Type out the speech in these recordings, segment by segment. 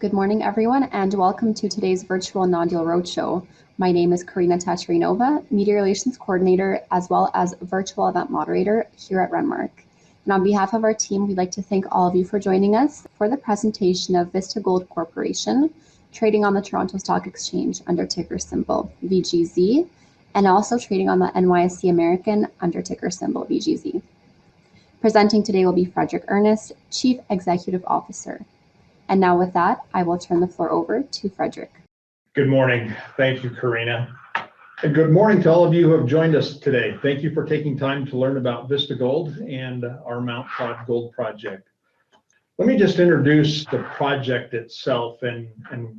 Good morning, everyone, and welcome to today's virtual non-deal roadshow. My name is Karina Tacharinova, Media Relations Coordinator, as well as Virtual Event Moderator here at Renmark. And on behalf of our team, we'd like to thank all of you for joining us for the presentation of Vista Gold Corporation, trading on the Toronto Stock Exchange under ticker symbol VGZ, and also trading on the NYSE American under ticker symbol VGZ. Presenting today will be Frederick Ernest, Chief Executive Officer. And now with that, I will turn the floor over to Frederick. Good morning. Thank you, Karina. And good morning to all of you who have joined us today. Thank you for taking time to learn about Vista Gold and our Mount Todd Gold Project. Let me just introduce the project itself and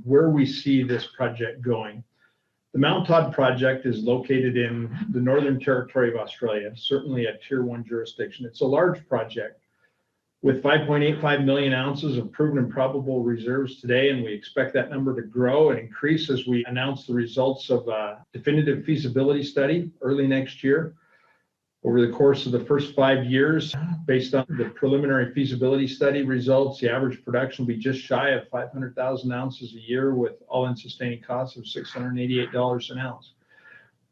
where we see this project going. The Mount Todd project is located in the Northern Territory of Australia, certainly a Tier 1 jurisdiction. It's a large project with 5.85 million ounces of proven and probable reserves today, and we expect that number to grow and increase as we announce the results of a definitive feasibility study early next year. Over the course of the first 5 years, based on the preliminary feasibility study results, the average production will be just shy of 500,000 ounces a year with all-in sustaining costs of $688 an ounce.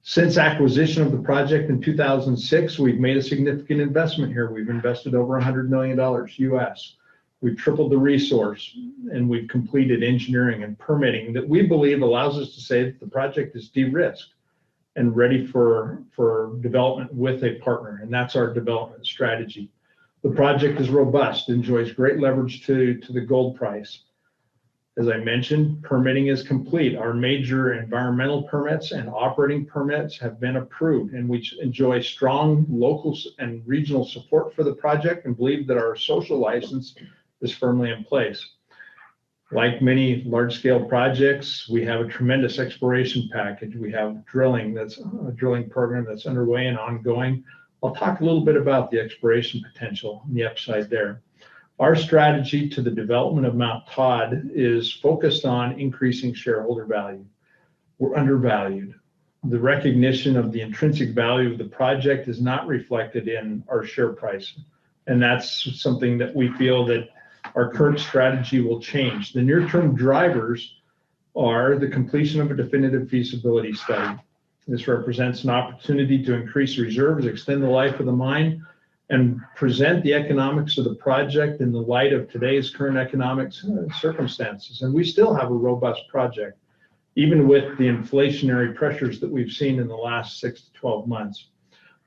Since acquisition of the project in 2006, we've made a significant investment here. We've invested over $100 million US. We've tripled the resource, and we've completed engineering and permitting that we believe allows us to say that the project is de-risked and ready for development with a partner, and that's our development strategy. The project is robust, enjoys great leverage to the gold price. As I mentioned, permitting is complete. Our major environmental permits and operating permits have been approved, and we enjoy strong local and regional support for the project and believe that our social license is firmly in place. Like many large-scale projects, we have a tremendous exploration package. We have drilling program that's underway and ongoing. I'll talk a little bit about the exploration potential and the upside there. Our strategy to the development of Mount Todd is focused on increasing shareholder value. We're undervalued. The recognition of the intrinsic value of the project is not reflected in our share price, and that's something that we feel that our current strategy will change. The near-term drivers are the completion of a definitive feasibility study. This represents an opportunity to increase reserves, extend the life of the mine, and present the economics of the project in the light of today's current economic circumstances. And we still have a robust project, even with the inflationary pressures that we've seen in the last 6 to 12 months.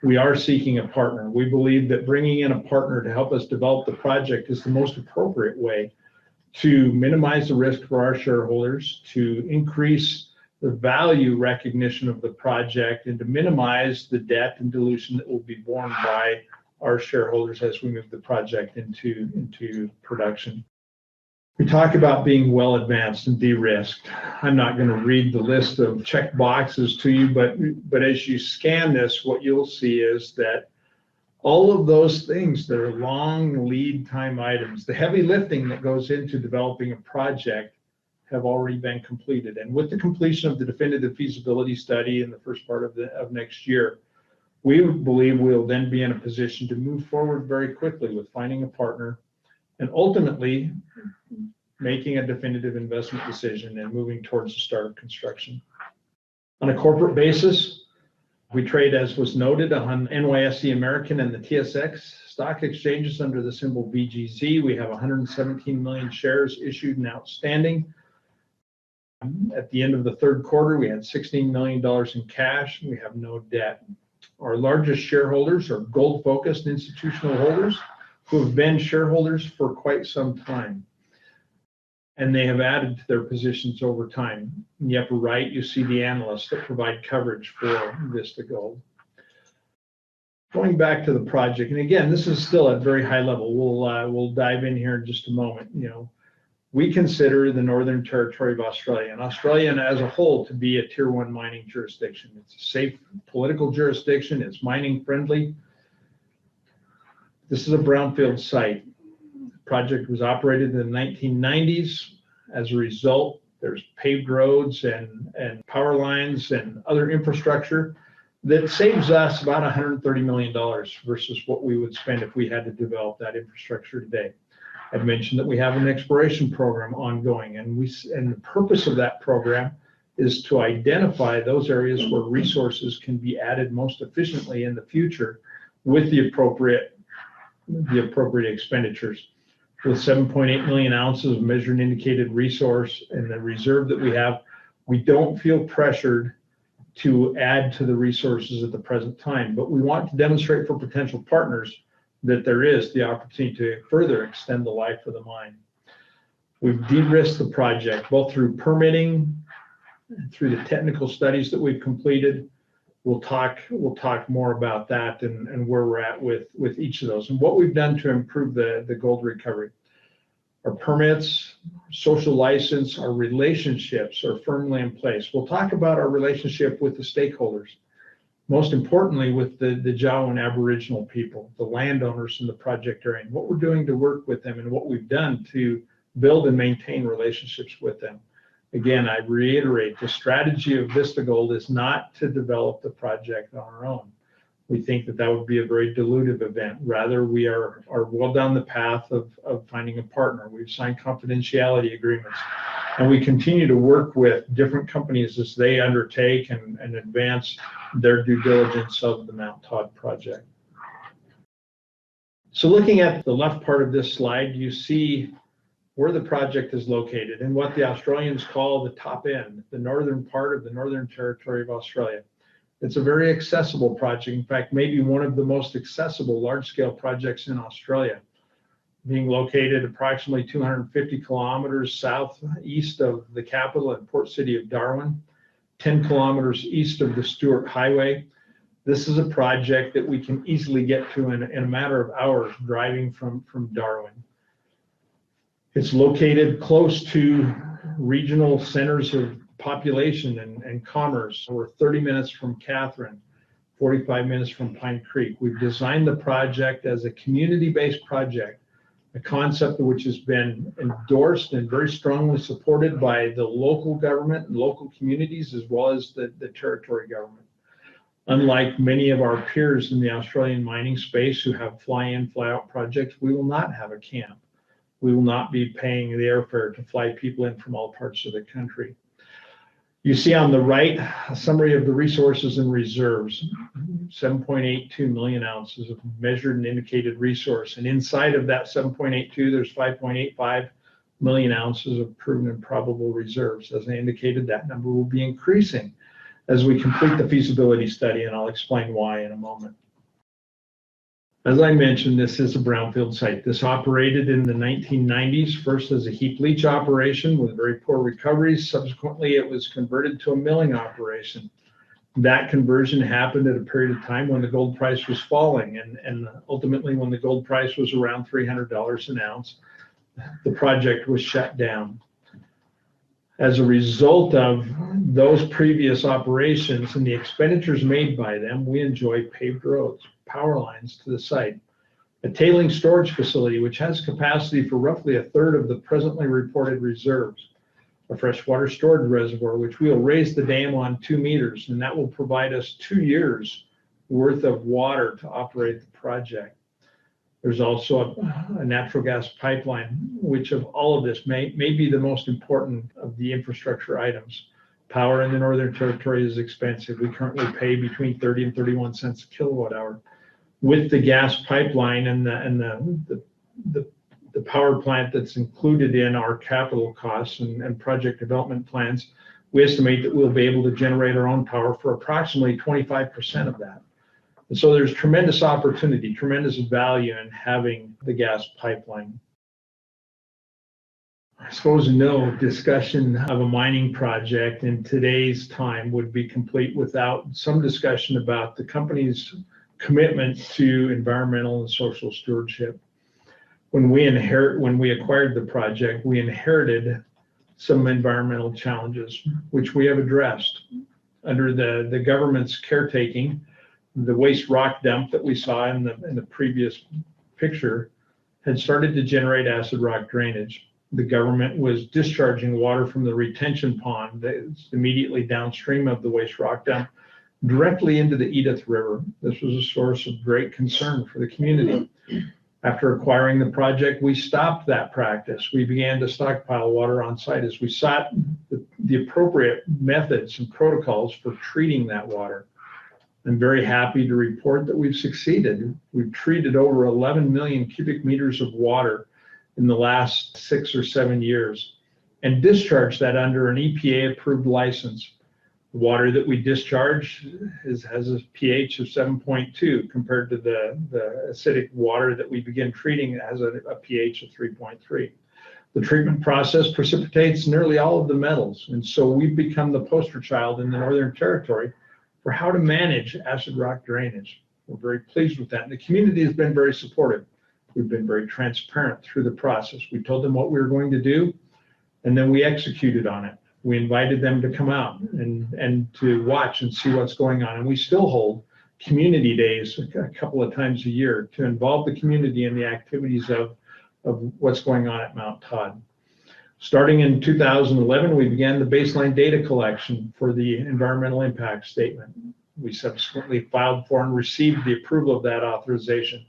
We are seeking a partner. We believe that bringing in a partner to help us develop the project is the most appropriate way to minimize the risk for our shareholders, to increase the value recognition of the project, and to minimize the debt and dilution that will be borne by our shareholders as we move the project into production. We talk about being well advanced and de-risked. I'm not going to read the list of check boxes to you, but as you scan this, what you'll see is that all of those things that are long lead time items, the heavy lifting that goes into developing a project, have already been completed. And with the completion of the definitive feasibility study in the first part of next year, we believe we'll then be in a position to move forward very quickly with finding a partner and ultimately making a definitive investment decision and moving towards the start of construction. On a corporate basis, we trade, as was noted, on NYSE American and the TSX stock exchanges under the symbol VGZ. We have 117 million shares issued and outstanding. At the end of the third quarter, we had $16 million in cash. We have no debt. Our largest shareholders are gold-focused institutional holders who have been shareholders for quite some time, and they have added to their positions over time. In the upper right, you see the analysts that provide coverage for Vista Gold. Going back to the project, and again, this is still at very high level. We'll dive in here in just a moment. We consider the Northern Territory of Australia and Australia as a whole to be a Tier 1 mining jurisdiction. It's a safe political jurisdiction. It's mining friendly. This is a brownfield site. The project was operated in the 1990s. As a result, there's paved roads and power lines and other infrastructure that saves us about $130 million versus what we would spend if we had to develop that infrastructure today. I've mentioned that we have an exploration program ongoing, and the purpose of that program is to identify those areas where resources can be added most efficiently in the future with the appropriate expenditures. With 7.8 million ounces of measured and indicated resource and the reserve that we have, we don't feel pressured to add to the resources at the present time, but we want to demonstrate for potential partners that there is the opportunity to further extend the life of the mine. We've de-risked the project both through permitting and through the technical studies that we've completed. We'll talk more about that and where we're at with each of those and what we've done to improve the gold recovery. Our permits, social license, our relationships are firmly in place. We'll talk about our relationship with the stakeholders, most importantly with the Jawa and Aboriginal people, the landowners in the project area, and what we're doing to work with them and what we've done to build and maintain relationships with them. Again, I reiterate, the strategy of Vista Gold is not to develop the project on our own. We think that would be a very dilutive event. Rather, we are well down the path of finding a partner. We've signed confidentiality agreements, and we continue to work with different companies as they undertake and advance their due diligence of the Mount Todd project. So looking at the left part of this slide, you see where the project is located and what the Australians call the top end, the northern part of the Northern Territory of Australia. It's a very accessible project. In fact, maybe one of the most accessible large-scale projects in Australia, being located approximately 250 kilometers southeast of the capital and port city of Darwin, 10 kilometers east of the Stewart Highway. This is a project that we can easily get to in a matter of hours driving from Darwin. It's located close to regional centers of population and commerce. We're 30 minutes from Catherine, 45 minutes from Pine Creek. We've designed the project as a community-based project, a concept which has been endorsed and very strongly supported by the local government and local communities as well as the territory government. Unlike many of our peers in the Australian mining space who have fly-in, fly-out projects, we will not have a camp. We will not be paying the airfare to fly people in from all parts of the country. You see on the right a summary of the resources and reserves, 7.82 million ounces of measured and indicated resource. And inside of that 7.82, there's 5.85 million ounces of proven and probable reserves. As I indicated, that number will be increasing as we complete the feasibility study, and I'll explain why in a moment. As I mentioned, this is a brownfield site. This operated in the 1990s, first as a heap leach operation with very poor recoveries. Subsequently, it was converted to a milling operation. That conversion happened at a period of time when the gold price was falling, and ultimately when the gold price was around $300 an ounce, the project was shut down. As a result of those previous operations and the expenditures made by them, we enjoy paved roads, power lines to the site, a tailing storage facility which has capacity for roughly a third of the presently reported reserves, a freshwater storage reservoir which we'll raise the dam on 2 meters, and that will provide us 2 years worth of water to operate the project. There's also a natural gas pipeline, which of all of this may be the most important of the infrastructure items. Power in the Northern Territory is expensive. We currently pay between 30 and 31 cents a kilowatt hour. With the gas pipeline and the power plant that's included in our capital costs and project development plans, we estimate that we'll be able to generate our own power for approximately 25% of that. And so there's tremendous opportunity, tremendous value in having the gas pipeline. I suppose no discussion of a mining project in today's time would be complete without some discussion about the company's commitment to environmental and social stewardship. When we acquired the project, we inherited some environmental challenges, which we have addressed. Under the government's caretaking, the waste rock dump that we saw in the previous picture had started to generate acid rock drainage. The government was discharging water from the retention pond that's immediately downstream of the waste rock dump directly into the Edith River. This was a source of great concern for the community. After acquiring the project, we stopped that practice. We began to stockpile water on site as we sought the appropriate methods and protocols for treating that water. I'm very happy to report that we've succeeded. We've treated over 11 million cubic meters of water in the last 6 or 7 years and discharged that under an EPA-approved license. The water that we discharge has a pH of 7.2 compared to the acidic water that we begin treating that has a pH of 3.3. The treatment process precipitates nearly all of the metals, and so we've become the poster child in the Northern Territory for how to manage acid rock drainage. We're very pleased with that, and the community has been very supportive. We've been very transparent through the process. We told them what we were going to do, and then we executed on it. We invited them to come out and to watch and see what's going on. And we still hold community days a couple of times a year to involve the community in the activities of what's going on at Mount Todd. Starting in 2011, we began the baseline data collection for the environmental impact statement. We subsequently filed for and received the approval of that authorization.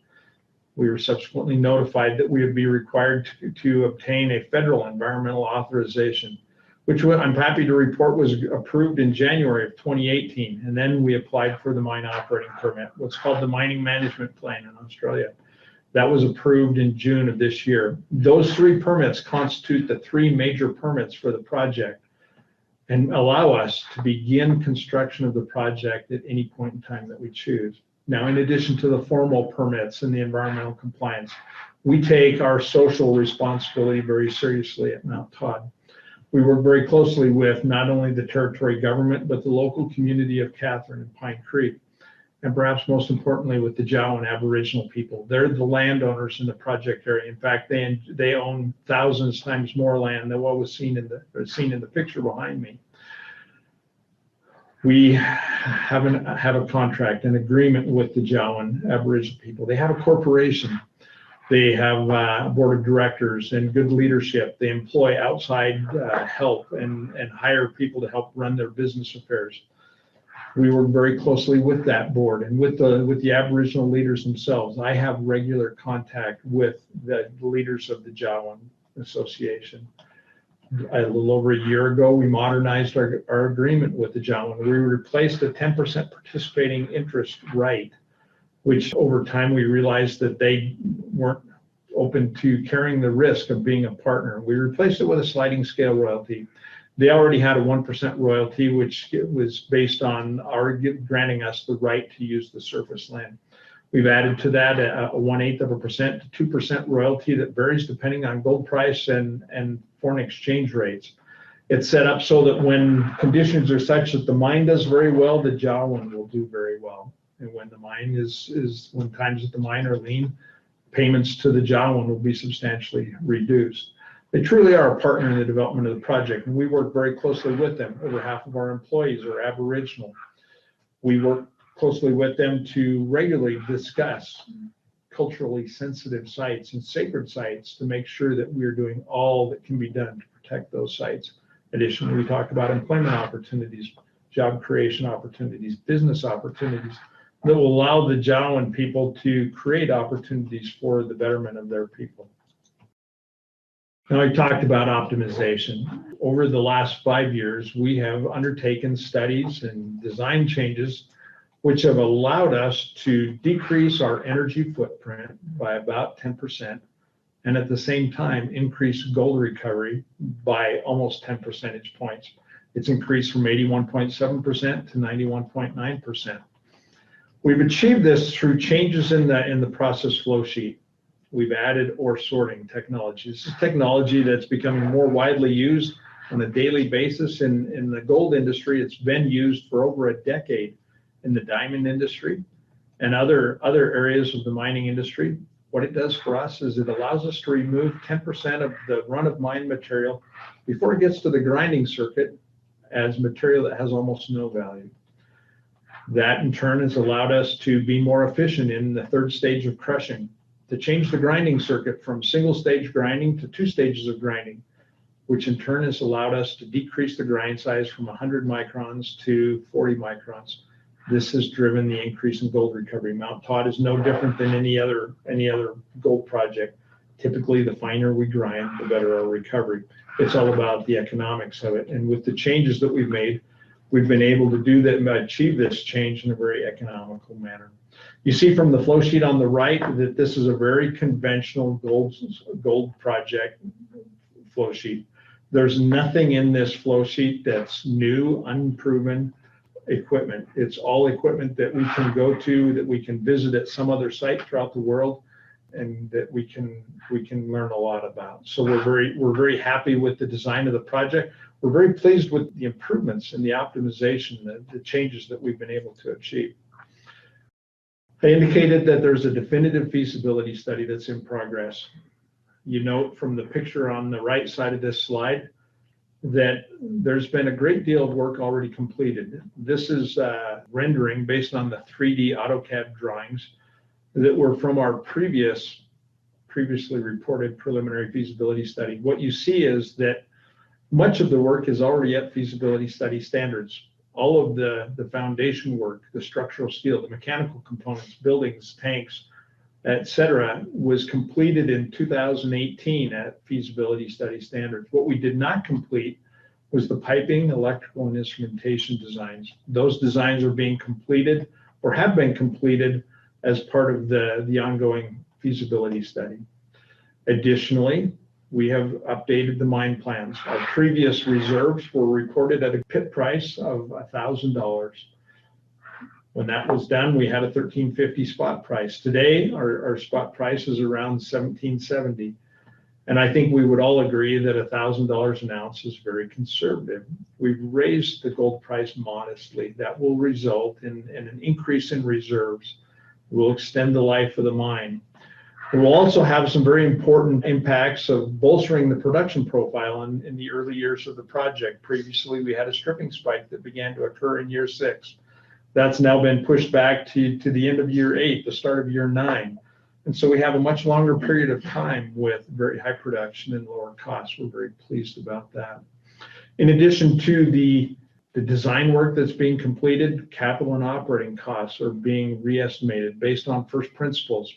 We were subsequently notified that we would be required to obtain a federal environmental authorization, which I'm happy to report was approved in January of 2018. And then we applied for the mine operating permit, what's called the Mining Management Plan in Australia. That was approved in June of this year. Those 3 permits constitute the 3 major permits for the project and allow us to begin construction of the project at any point in time that we choose. Now, in addition to the formal permits and the environmental compliance, we take our social responsibility very seriously at Mount Todd. We work very closely with not only the territory government, but the local community of Catherine and Pine Creek, and perhaps most importantly with the Jawoyn Aboriginal people. They're the landowners in the project area. In fact, they own thousands times more land than what was seen in the picture behind me. We have a contract, an agreement with the Jawoyn Aboriginal people. They have a corporation. They have a board of directors and good leadership. They employ outside help and hire people to help run their business affairs. We work very closely with that board and with the Aboriginal leaders themselves. I have regular contact with the leaders of the Jawoyn Association. A little over a year ago, we modernized our agreement with the Jawoyn. We replaced a 10% participating interest right, which over time we realized that they weren't open to carrying the risk of being a partner. We replaced it with a sliding scale royalty. They already had a 1% royalty, which was based on our granting us the right to use the surface land. We've added to that a 1/8% to 2% royalty that varies depending on gold price and foreign exchange rates. It's set up so that when conditions are such that the mine does very well, the Jawoyn will do very well. And when the mine when times at the mine are lean, payments to the Jawoyn will be substantially reduced. They truly are a partner in the development of the project, and we work very closely with them. Over half of our employees are Aboriginal. We work closely with them to regularly discuss culturally sensitive sites and sacred sites to make sure that we're doing all that can be done to protect those sites. Additionally, we talk about employment opportunities, job creation opportunities, business opportunities that will allow the Jawoyn people to create opportunities for the betterment of their people. Now, I talked about optimization. Over the last 5 years, we have undertaken studies and design changes which have allowed us to decrease our energy footprint by about 10%, and at the same time increase gold recovery by almost 10 percentage points. It's increased from 81.7% to 91.9%. We've achieved this through changes in the process flow sheet. We've added ore sorting technology. This is technology that's becoming more widely used on a daily basis in the gold industry. It's been used for over a decade in the diamond industry and other areas of the mining industry. What it does for us is it allows us to remove 10% of the run-of-mine material before it gets to the grinding circuit as material that has almost no value. That in turn has allowed us to be more efficient in the 3rd stage of crushing, to change the grinding circuit from single stage grinding to 2 stages of grinding, which in turn has allowed us to decrease the grind size from 100 microns to 40 microns. This has driven the increase in gold recovery. Mount Todd is no different than any other gold project. Typically, the finer we grind, the better our recovery. It's all about the economics of it. And with the changes that we've made, we've been able to do that and achieve this change in a very economical manner. You see from the flow sheet on the right that this is a very conventional gold project flow sheet. There's nothing in this flow sheet that's new, unproven equipment. It's all equipment that we can go to, that we can visit at some other site throughout the world, and that we can learn a lot about. So we're very happy with the design of the project. We're very pleased with the improvements and the optimization, the changes that we've been able to achieve. I indicated that there's a definitive feasibility study that's in progress. You note from the picture on the right side of this slide that there's been a great deal of work already completed. This is rendering based on the 3D AutoCAD drawings that were from our previously reported preliminary feasibility study. What you see is that much of the work is already at feasibility study standards. All of the foundation work, the structural steel, the mechanical components, buildings, tanks, etc., was completed in 2018 at feasibility study standards. What we did not complete was the piping, electrical, and instrumentation designs. Those designs are being completed or have been completed as part of the ongoing feasibility study. Additionally, we have updated the mine plans. Our previous reserves were reported at a pit price of $1,000. When that was done, we had a $1,350 spot price. Today, our spot price is around $1,770. And I think we would all agree that $1,000 an ounce is very conservative. We've raised the gold price modestly. That will result in an increase in reserves. We'll extend the life of the mine. It will also have some very important impacts of bolstering the production profile in the early years of the project. Previously, we had a stripping spike that began to occur in year 6. That's now been pushed back to the end of year 8, the start of year 9. And so we have a much longer period of time with very high production and lower costs. We're very pleased about that. In addition to the design work that's being completed, capital and operating costs are being re-estimated based on first principles.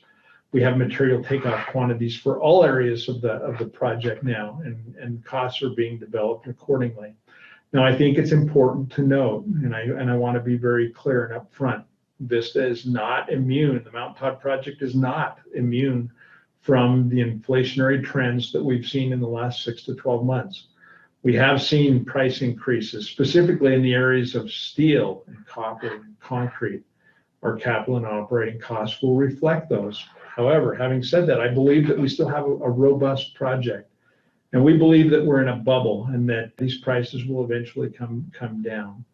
We have material takeoff quantities for all areas of the project now, and costs are being developed accordingly. Now, I think it's important to note, and I want to be very clear and upfront, Vista is not immune. The Mount Todd project is not immune from the inflationary trends that we've seen in the last 6 to 12 months. We have seen price increases, specifically in the areas of steel and copper and concrete. Our capital and operating costs will reflect those. However, having said that, I believe that we still have a robust project. And we believe that we're in a bubble and that these prices will eventually come down.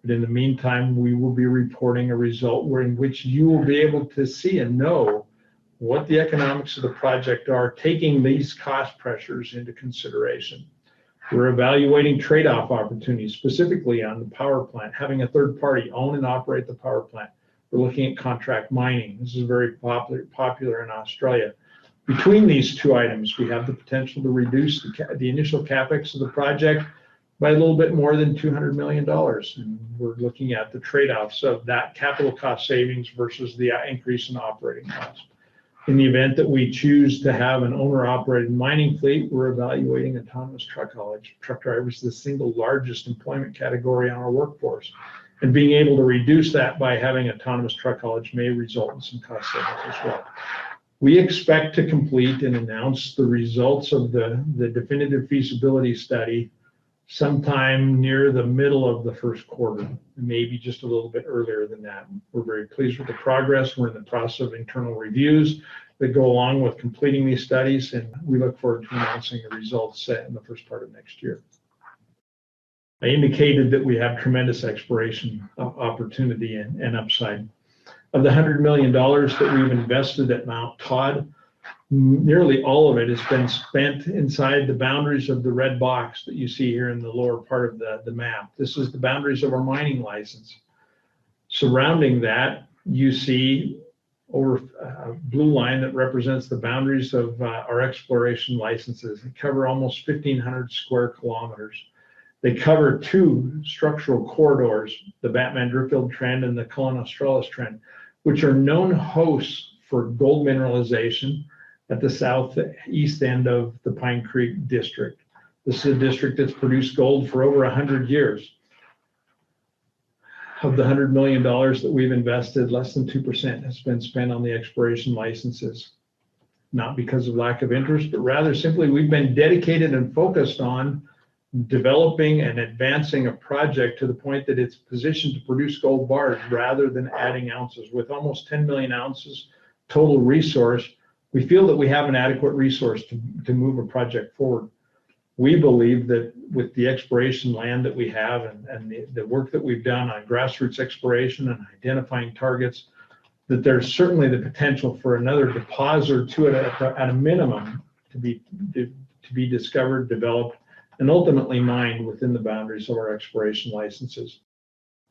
But in the meantime, we will be reporting a result in which you will be able to see and know what the economics of the project are, taking these cost pressures into consideration. We're evaluating trade-off opportunities, specifically on the power plant, having a third party own and operate the power plant. We're looking at contract mining. This is very popular in Australia. Between these two items, we have the potential to reduce the initial capex of the project by a little bit more than $200 million. And we're looking at the trade-offs of that capital cost savings versus the increase in operating costs. In the event that we choose to have an owner-operated mining fleet, we're evaluating autonomous truck haulage. Truck drivers are the single largest employment category on our workforce. And being able to reduce that by having autonomous truck haulage may result in some cost savings as well. We expect to complete and announce the results of the definitive feasibility study sometime near the middle of the first quarter, maybe just a little bit earlier than that. We're very pleased with the progress. We're in the process of internal reviews that go along with completing these studies, and we look forward to announcing the results in the first part of next year. I indicated that we have tremendous exploration opportunity and upside. Of the $100 million that we've invested at Mount Todd, nearly all of it has been spent inside the boundaries of the red box that you see here in the lower part of the map. This is the boundaries of our mining license. Surrounding that, you see over a blue line that represents the boundaries of our exploration licenses. They cover almost 1,500 square kilometers. They cover two structural corridors, the Batman Driffield Trend and the Cullen Australis Trend, which are known hosts for gold mineralization at the southeast end of the Pine Creek district. This is a district that's produced gold for over 100 years. Of the $100 million that we've invested, less than 2% has been spent on the exploration licenses. Not because of lack of interest, but rather simply we've been dedicated and focused on developing and advancing a project to the point that it's positioned to produce gold bars rather than adding ounces. With almost 10 million ounces total resource, we feel that we have an adequate resource to move a project forward. We believe that with the exploration land that we have and the work that we've done on grassroots exploration and identifying targets, that there's certainly the potential for another deposit or two at a minimum to be discovered, developed, and ultimately mined within the boundaries of our exploration licenses.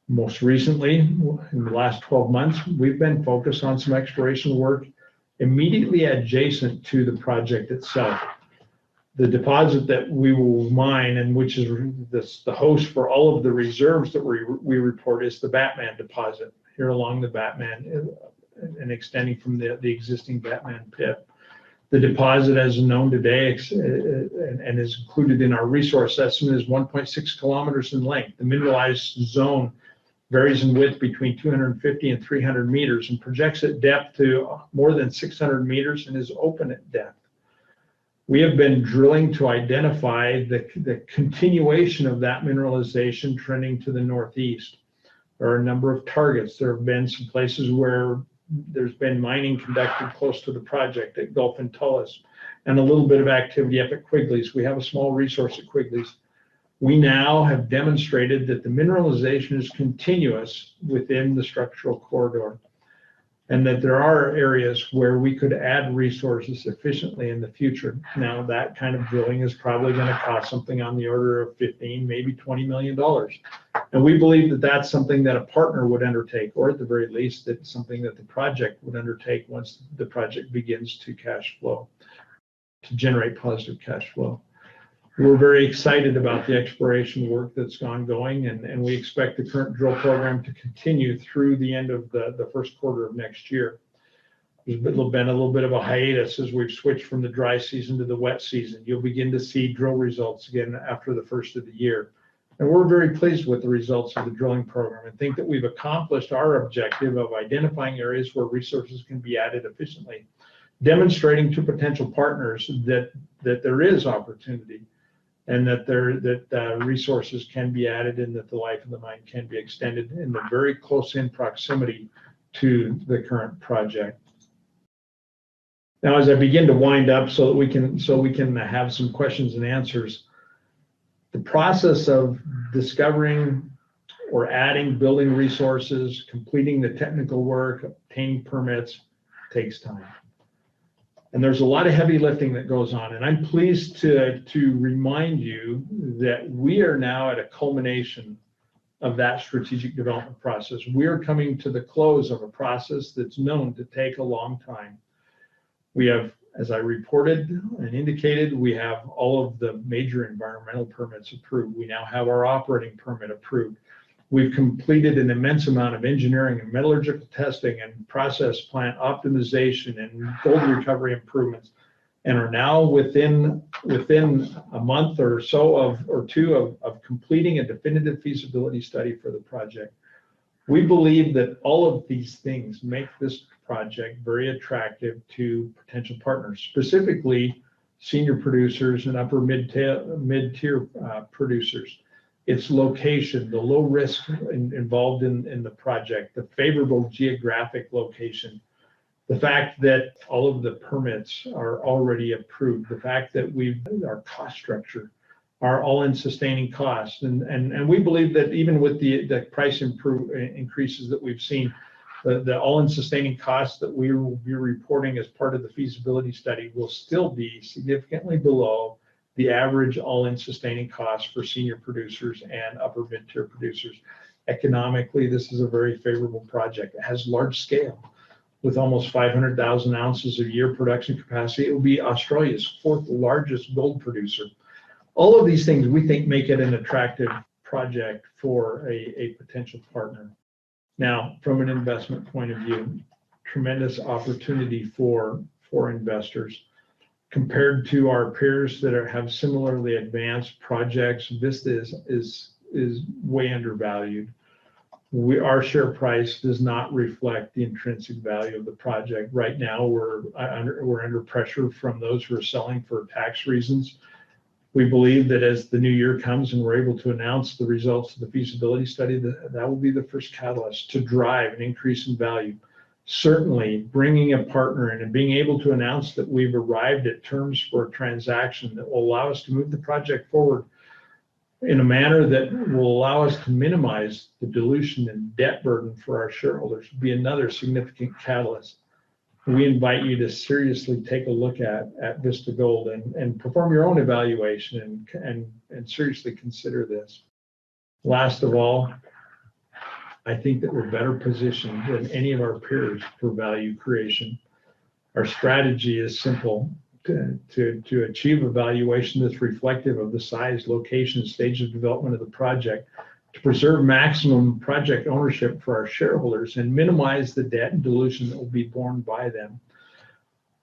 Most recently, in the last 12 months, we've been focused on some exploration work immediately adjacent to the project itself. The deposit that we will mine, and which is the host for all of the reserves that we report, is the Batman deposit here along the Batman and extending from the existing Batman pit. The deposit as known today and is included in our resource estimate is 1.6 kilometers in length. The mineralized zone varies in width between 250 and 300 meters and projects at depth to more than 600 meters and is open at depth. We have been drilling to identify the continuation of that mineralization trending to the northeast. There are a number of targets. There have been some places where there's been mining conducted close to the project at Gulf and Tullis, and a little bit of activity up at Quigley's. We have a small resource at Quigley's. We now have demonstrated that the mineralization is continuous within the structural corridor, and that there are areas where we could add resources efficiently in the future. Now, that kind of drilling is probably going to cost something on the order of $15, maybe $20 million. And we believe that that's something that a partner would undertake, or at the very least, that's something that the project would undertake once the project begins to cash flow, to generate positive cash flow. We're very excited about the exploration work that's ongoing, and we expect the current drill program to continue through the end of the first quarter of next year. There's been a little bit of a hiatus as we've switched from the dry season to the wet season. You'll begin to see drill results again after the first of the year. And we're very pleased with the results of the drilling program and think that we've accomplished our objective of identifying areas where resources can be added efficiently, demonstrating to potential partners that there is opportunity, and that resources can be added, and that the life of the mine can be extended in the very close in proximity to the current project. Now, as I begin to wind up so we can have some questions and answers, the process of discovering or adding building resources, completing the technical work, obtaining permits takes time. And there's a lot of heavy lifting that goes on. And I'm pleased to remind you that we are now at a culmination of that strategic development process. We are coming to the close of a process that's known to take a long time. We have, as I reported and indicated, we have all of the major environmental permits approved. We now have our operating permit approved. We've completed an immense amount of engineering and metallurgical testing and process plant optimization and gold recovery improvements, and are now within a month or so or two of completing a definitive feasibility study for the project. We believe that all of these things make this project very attractive to potential partners, specifically senior producers and upper mid-tier producers. Its location, the low risk involved in the project, the favorable geographic location, the fact that all of the permits are already approved, the fact that our cost structure, our all-in sustaining costs, and we believe that even with the price increases that we've seen, the all-in sustaining costs that we will be reporting as part of the feasibility study will still be significantly below the average all-in sustaining cost for senior producers and upper mid-tier producers. Economically, this is a very favorable project. It has large scale. With almost 500,000 ounces a year production capacity, it will be Australia's fourth largest gold producer. All of these things we think make it an attractive project for a potential partner. Now, from an investment point of view, tremendous opportunity for investors. Compared to our peers that have similarly advanced projects, Vista is way undervalued. Our share price does not reflect the intrinsic value of the project. Right now, we're under pressure from those who are selling for tax reasons. We believe that as the new year comes and we're able to announce the results of the feasibility study, that will be the first catalyst to drive an increase in value. Certainly, bringing a partner in and being able to announce that we've arrived at terms for a transaction that will allow us to move the project forward in a manner that will allow us to minimize the dilution and debt burden for our shareholders will be another significant catalyst. We invite you to seriously take a look at Vista Gold and perform your own evaluation and seriously consider this. Last of all, I think that we're better positioned than any of our peers for value creation. Our strategy is simple: to achieve a valuation that's reflective of the size, location, stage of development of the project, to preserve maximum project ownership for our shareholders and minimize the debt and dilution that will be borne by them.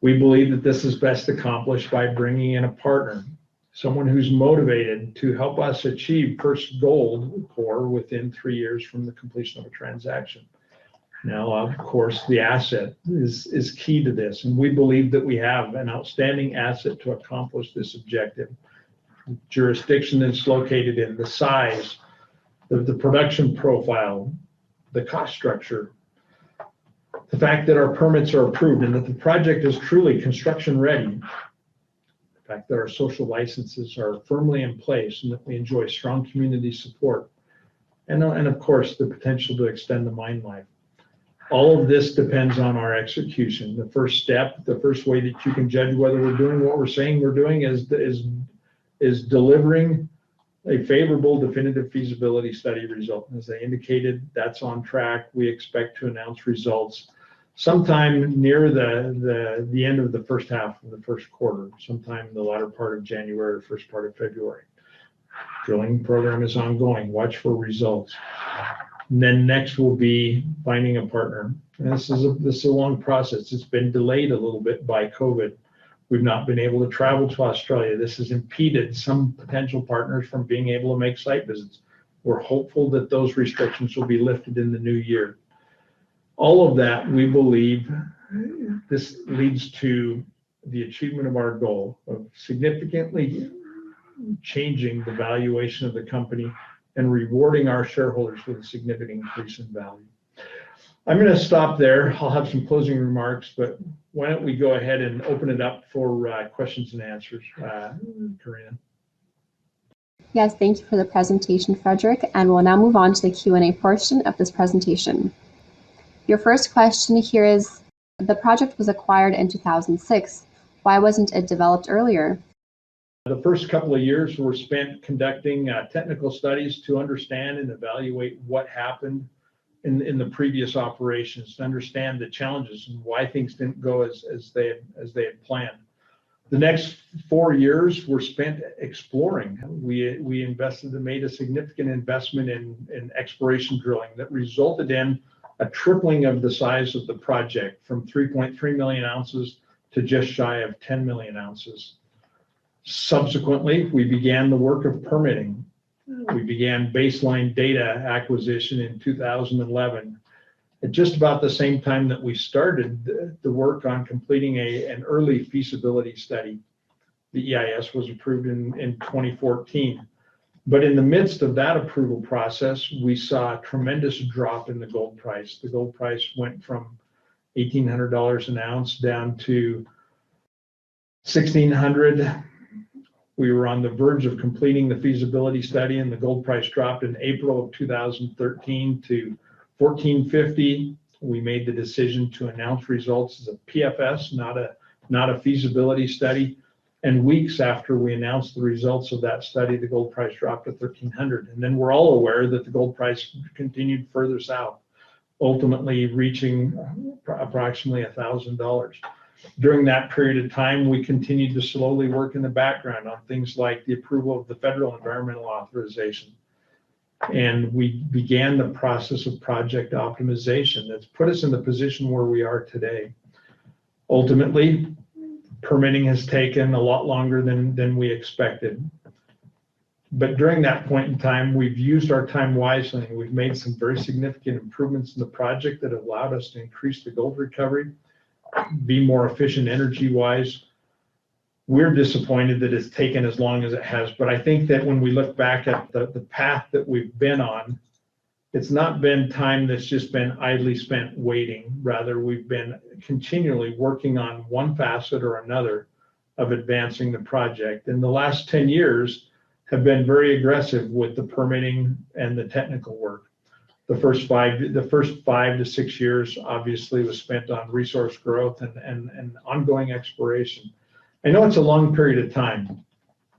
We believe that this is best accomplished by bringing in a partner, someone who's motivated to help us achieve first gold pour within 3 years from the completion of a transaction. Now, of course, the asset is key to this, and we believe that we have an outstanding asset to accomplish this objective. The jurisdiction it's located in, the size, the production profile, the cost structure, the fact that our permits are approved and that the project is truly construction ready, the fact that our social licenses are firmly in place and that we enjoy strong community support, and of course, the potential to extend the mine life. All of this depends on our execution. The first step, the first way that you can judge whether we're doing what we're saying we're doing is delivering a favorable definitive feasibility study result. As I indicated, that's on track. We expect to announce results sometime near the end of the first half of the first quarter, sometime in the latter part of January or first part of February. Drilling program is ongoing. Watch for results. And then next will be finding a partner. And this is a long process. It's been delayed a little bit by COVID. We've not been able to travel to Australia. This has impeded some potential partners from being able to make site visits. We're hopeful that those restrictions will be lifted in the new year. All of that, we believe, this leads to the achievement of our goal of significantly changing the valuation of the company and rewarding our shareholders with a significant increase in value. I'm going to stop there. I'll have some closing remarks, but why don't we go ahead and open it up for questions and answers, Karina? Yes, thank you for the presentation, Frederick, and we'll now move on to the Q&A portion of this presentation. Your first question here is, the project was acquired in 2006. Why wasn't it developed earlier? The first couple of years were spent conducting technical studies to understand and evaluate what happened in the previous operations, to understand the challenges and why things didn't go as they had planned. The next 4 years were spent exploring. We invested and made a significant investment in exploration drilling that resulted in a tripling of the size of the project from 3.3 million ounces to just shy of 10 million ounces. Subsequently, we began the work of permitting. We began baseline data acquisition in 2011. At just about the same time that we started the work on completing an early feasibility study. The EIS was approved in 2014. But in the midst of that approval process, we saw a tremendous drop in the gold price. The gold price went from $1,800 an ounce down to $1,600. We were on the verge of completing the feasibility study, and the gold price dropped in April of 2013 to $1,450. We made the decision to announce results as a PFS, not a feasibility study. And weeks after we announced the results of that study, the gold price dropped to $1,300. And then we're all aware that the gold price continued further south, ultimately reaching approximately $1,000. During that period of time, we continued to slowly work in the background on things like the approval of the federal environmental authorization. And we began the process of project optimization that's put us in the position where we are today. Ultimately, permitting has taken a lot longer than we expected. But during that point in time, we've used our time wisely, and we've made some very significant improvements in the project that have allowed us to increase the gold recovery, be more efficient energy-wise. We're disappointed that it's taken as long as it has, but I think that when we look back at the path that we've been on, it's not been time that's just been idly spent waiting. Rather, we've been continually working on one facet or another of advancing the project. And the last 10 years have been very aggressive with the permitting and the technical work. The first 5 to 6 years obviously was spent on resource growth and ongoing exploration. I know it's a long period of time,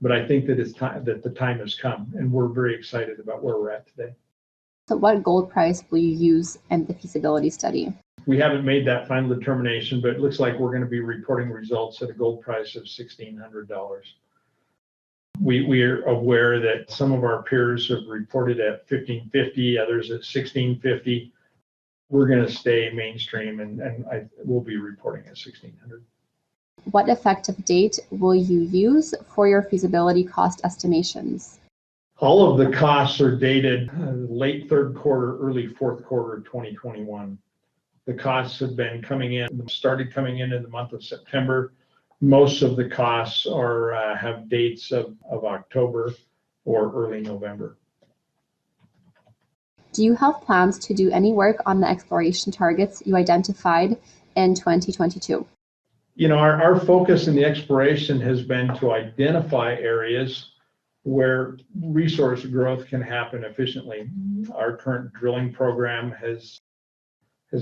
but I think that it's time that the time has come, and we're very excited about where we're at today. So what gold price will you use in the feasibility study? We haven't made that final determination, but it looks like we're going to be reporting results at a gold price of $1,600. We are aware that some of our peers have reported at $1,550, others at $1,650. We're going to stay mainstream, and we'll be reporting at $1,600. What effective date will you use for your feasibility cost estimations? All of the costs are dated late third quarter, early fourth quarter of 2021. The costs have been started coming in the month of September. Most of the costs have dates of October or early November. Do you have plans to do any work on the exploration targets you identified in 2022? You know, our focus in the exploration has been to identify areas where resource growth can happen efficiently. Our current drilling program has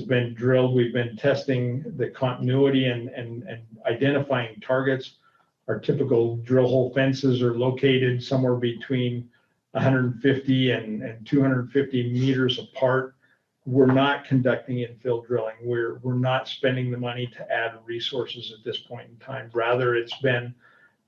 been drilled. We've been testing the continuity and identifying targets. Our typical drill hole fences are located somewhere between 150 and 250 meters apart. We're not conducting infill drilling. We're not spending the money to add resources at this point in time. Rather, it's been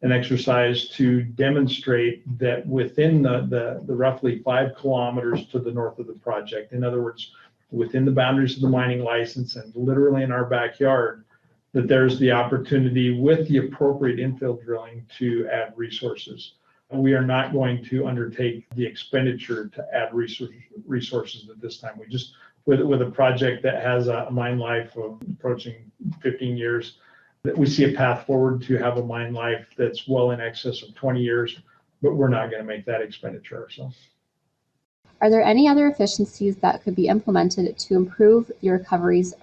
an exercise to demonstrate that within the roughly 5 kilometers to the north of the project, in other words, within the boundaries of the mining license and literally in our backyard, that there's the opportunity with the appropriate infill drilling to add resources. We are not going to undertake the expenditure to add resources at this time. We just, with a project that has a mine life of approaching 15 years, that we see a path forward to have a mine life that's well in excess of 20 years, but we're not going to make that expenditure ourselves. Are there any other efficiencies that could be implemented to improve your recoveries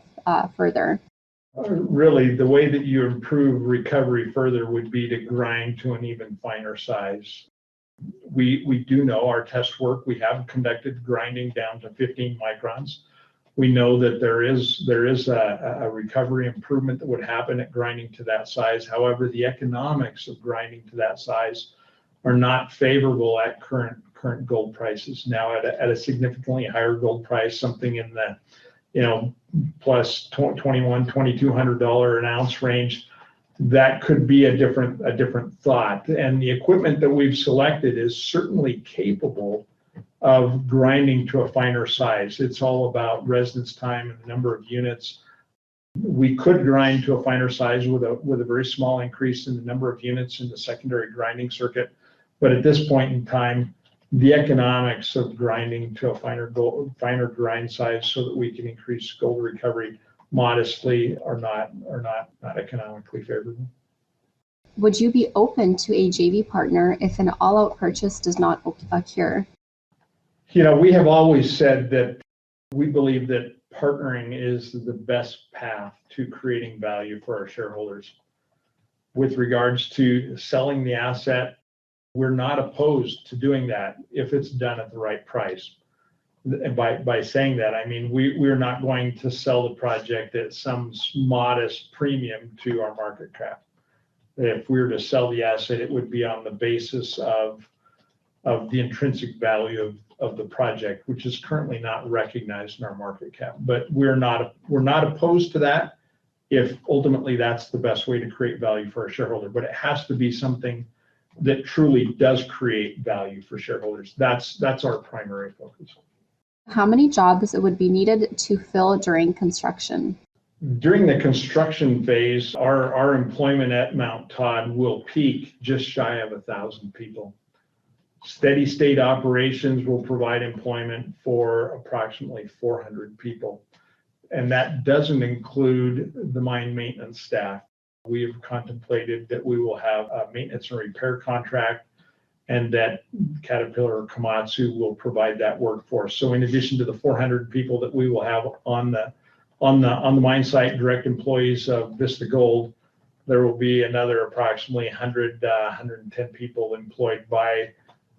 further? Really, the way that you improve recovery further would be to grind to an even finer size. We do know our test work, we have conducted grinding down to 15 microns. We know that there is a recovery improvement that would happen at grinding to that size. However, the economics of grinding to that size are not favorable at current gold prices. Now at a significantly higher gold price, something in the plus $2,100-$2,200 an ounce range, that could be a different thought. And the equipment that we've selected is certainly capable of grinding to a finer size. It's all about residence time and the number of units. We could grind to a finer size with a very small increase in the number of units in the secondary grinding circuit. But at this point in time, the economics of grinding to a finer grind size so that we can increase gold recovery modestly are not economically favorable. Would you be open to a JV partner if an all-out purchase does not occur? We have always said that we believe that partnering is the best path to creating value for our shareholders. With regards to selling the asset, we're not opposed to doing that if it's done at the right price. And by saying that, I mean we're not going to sell the project at some modest premium to our market cap. If we were to sell the asset, it would be on the basis of the intrinsic value of the project, which is currently not recognized in our market cap. But we're not opposed to that if ultimately that's the best way to create value for a shareholder. But it has to be something that truly does create value for shareholders. That's our primary focus. How many jobs would be needed to fill during construction? During the construction phase, our employment at Mount Todd will peak just shy of 1,000 people. Steady state operations will provide employment for approximately 400 people. And that doesn't include the mine maintenance staff. We have contemplated that we will have a maintenance and repair contract, and that Caterpillar or Komatsu will provide that workforce. So in addition to the 400 people that we will have on the mine site, direct employees of Vista Gold, there will be another approximately 110 people employed by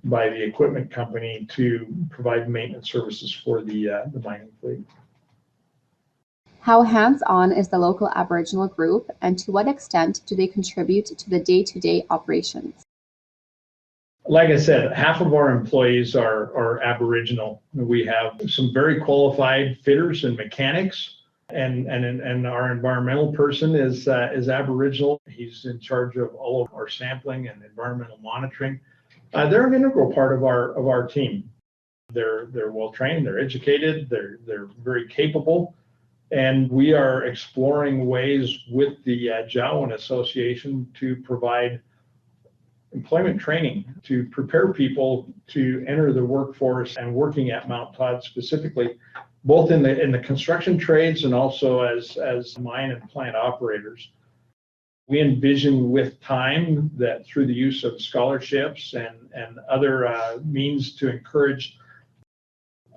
the equipment company to provide maintenance services for the mining fleet. How hands-on is the local Aboriginal group, and to what extent do they contribute to the day-to-day operations? Like I said, half of our employees are Aboriginal. We have some very qualified fitters and mechanics, and our environmental person is Aboriginal. He's in charge of all of our sampling and environmental monitoring. They're an integral part of our team. They're well trained, they're educated, they're very capable. And we are exploring ways with the Jawoyn Association to provide employment training to prepare people to enter the workforce and working at Mount Todd specifically, both in the construction trades and also as mine and plant operators. We envision with time that through the use of scholarships and other means to encourage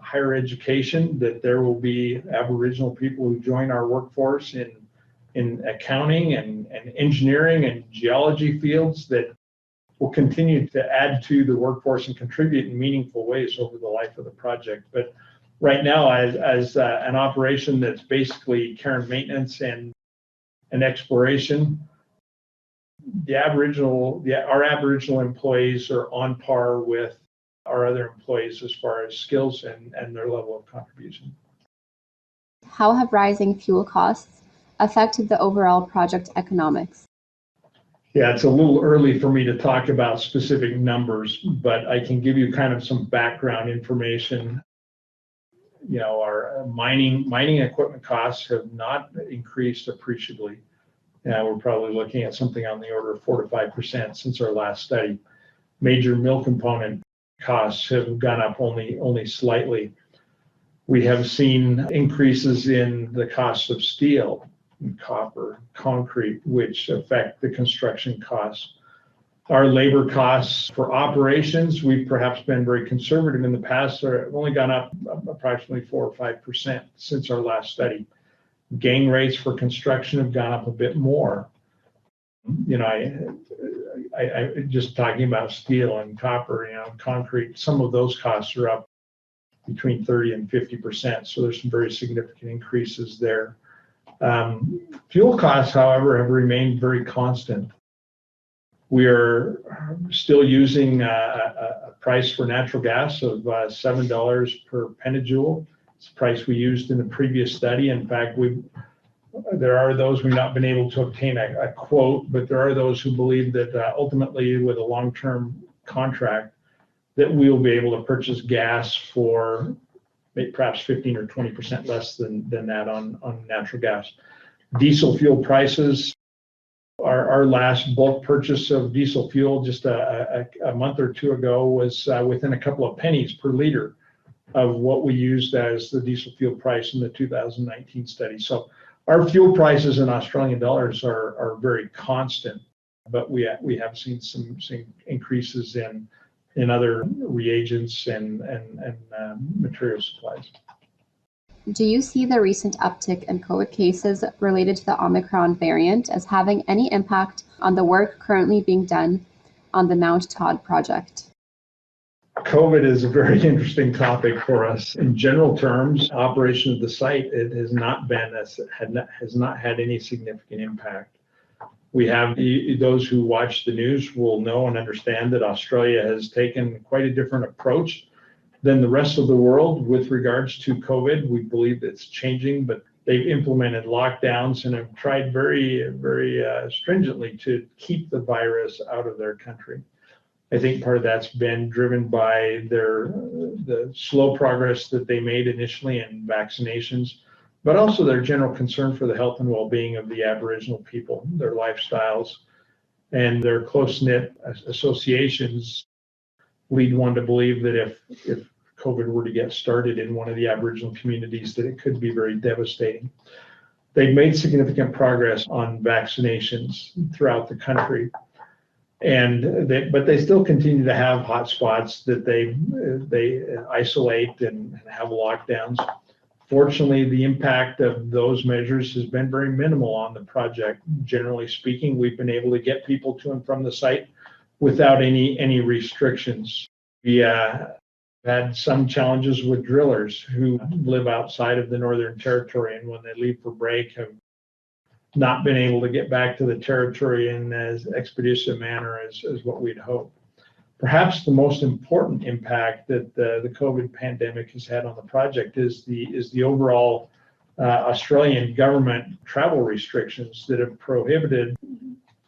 higher education, that there will be Aboriginal people who join our workforce in accounting and engineering and geology fields that will continue to add to the workforce and contribute in meaningful ways over the life of the project. But right now, as an operation that's basically care and maintenance and exploration, our Aboriginal employees are on par with our other employees as far as skills and their level of contribution. How have rising fuel costs affected the overall project economics? Yeah, it's a little early for me to talk about specific numbers, but I can give you kind of some background information. You know, our mining equipment costs have not increased appreciably. We're probably looking at something on the order of 4 to 5% since our last study. Major mill component costs have gone up only slightly. We have seen increases in the cost of steel, and copper, concrete, which affect the construction costs. Our labor costs for operations, we've perhaps been very conservative in the past, have only gone up approximately 4 or 5% since our last study. Gang rates for construction have gone up a bit more. You know, I just talking about steel and copper, you know, concrete, some of those costs are up between 30 and 50%. So there's some very significant increases there. Fuel costs, however, have remained very constant. We are still using a price for natural gas of $7 per petajoule. It's the price we used in the previous study. In fact, there are those we've not been able to obtain a quote, but there are those who believe that ultimately with a long-term contract that we'll be able to purchase gas for perhaps 15 or 20% less than that on natural gas. Diesel fuel prices, our last bulk purchase of diesel fuel just a month or two ago was within a couple of pennies per liter of what we used as the diesel fuel price in the 2019 study. So our fuel prices in Australian dollars are very constant, but we have seen some increases in other reagents and material supplies. Do you see the recent uptick in COVID cases related to the Omicron variant as having any impact on the work currently being done on the Mount Todd project? COVID is a very interesting topic for us. In general terms, operation of the site has not had any significant impact. We have those who watch the news will know and understand that Australia has taken quite a different approach than the rest of the world with regards to COVID. We believe it's changing, but They've implemented lockdowns and have tried very, very stringently to keep the virus out of their country. I think part of that's been driven by the slow progress that they made initially in vaccinations, but also their general concern for the health and well-being of the Aboriginal people, their lifestyles, and their close-knit associations lead one to believe that if COVID were to get started in one of the Aboriginal communities, that it could be very devastating. They've made significant progress on vaccinations throughout the country, but they still continue to have hotspots that they isolate and have lockdowns. Fortunately, the impact of those measures has been very minimal on the project. Generally speaking, we've been able to get people to and from the site without any restrictions. We had some challenges with drillers who live outside of the Northern Territory, and when they leave for break have not been able to get back to the territory in as expeditious a manner as what we'd hoped. Perhaps the most important impact that the COVID pandemic has had on the project is the overall Australian government travel restrictions that have prohibited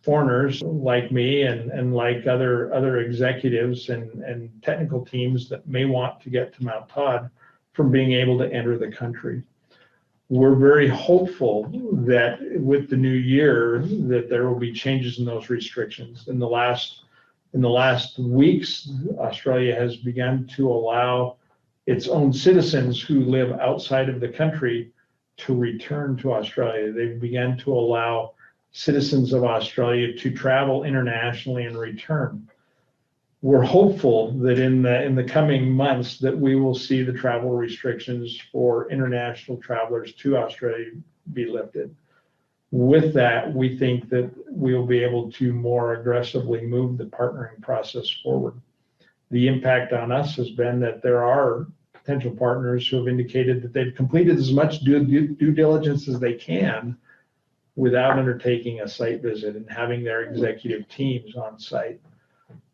foreigners like me and like other executives and technical teams that may want to get to Mount Todd from being able to enter the country. We're very hopeful that with the new year that there will be changes in those restrictions. In the last weeks, Australia has begun to allow its own citizens who live outside of the country to return to Australia. They've begun to allow citizens of Australia to travel internationally and return. We're hopeful that in the coming months that we will see the travel restrictions for international travelers to Australia be lifted. With that, we think that we'll be able to more aggressively move the partnering process forward. The impact on us has been that there are potential partners who have indicated that they've completed as much due diligence as they can without undertaking a site visit and having their executive teams on site.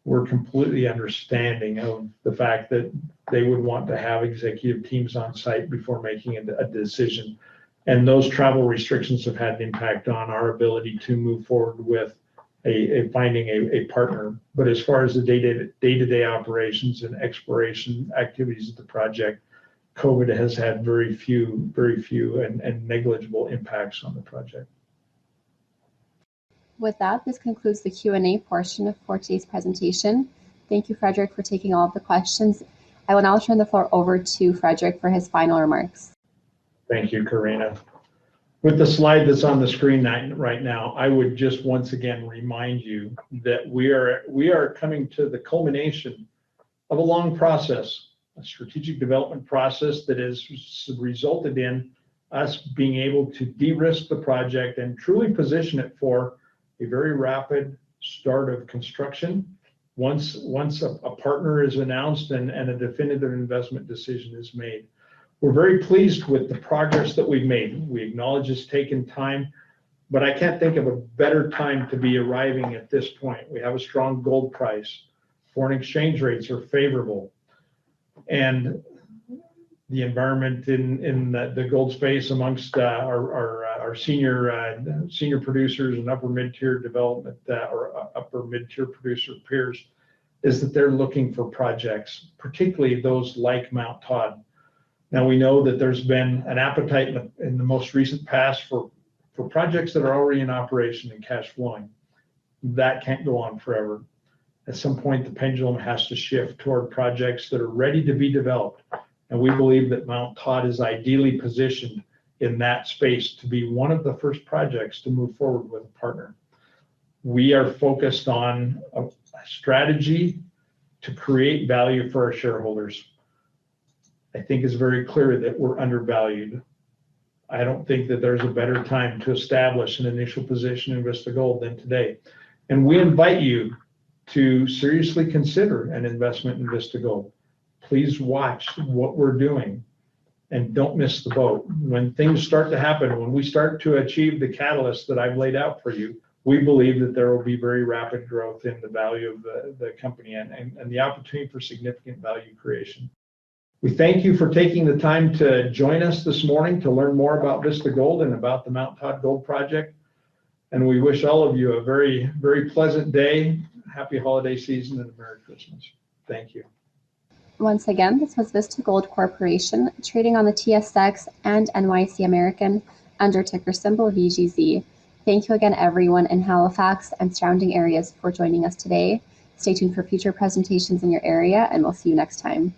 We're completely understanding of the fact that they would want to have executive teams on site before making a decision. And those travel restrictions have had an impact on our ability to move forward with finding a partner. But as far as the day-to-day operations and exploration activities of the project, COVID has had very few and negligible impacts on the project. With that, this concludes the Q&A portion for today's presentation. Thank you, Frederick, for taking all of the questions. I will now turn the floor over to Frederick for his final remarks. Thank you, Karina. With the slide that's on the screen right now, I would just once again remind you that we are coming to the culmination of a long process, a strategic development process that has resulted in us being able to de-risk the project and truly position it for a very rapid start of construction once a partner is announced and a definitive investment decision is made. We're very pleased with the progress that we've made. We acknowledge it's taken time, but I can't think of a better time to be arriving at this point. We have a strong gold price. Foreign exchange rates are favorable. And the environment in the gold space amongst our senior producers and upper mid-tier development or upper mid-tier producer peers is that they're looking for projects, particularly those like Mount Todd. Now we know that there's been an appetite in the most recent past for projects that are already in operation and cash flowing. That can't go on forever. At some point, the pendulum has to shift toward projects that are ready to be developed. And we believe that Mount Todd is ideally positioned in that space to be one of the first projects to move forward with a partner. We are focused on a strategy to create value for our shareholders. I think it's very clear that we're undervalued. I don't think that there's a better time to establish an initial position in Vista Gold than today. And we invite you to seriously consider an investment in Vista Gold. Please watch what we're doing and don't miss the boat. When things start to happen, when we start to achieve the catalyst that I've laid out for you, we believe that there will be very rapid growth in the value of the company and the opportunity for significant value creation. We thank you for taking the time to join us this morning to learn more about Vista Gold and about the Mount Todd Gold Project. And we wish all of you a very, very pleasant day, happy holiday season, and a Merry Christmas. Thank you. Once again, this was Vista Gold Corporation, trading on the TSX and NYSE American under ticker symbol VGZ. Thank you again, everyone in Halifax and surrounding areas for joining us today. Stay tuned for future presentations in your area, and we'll see you next time.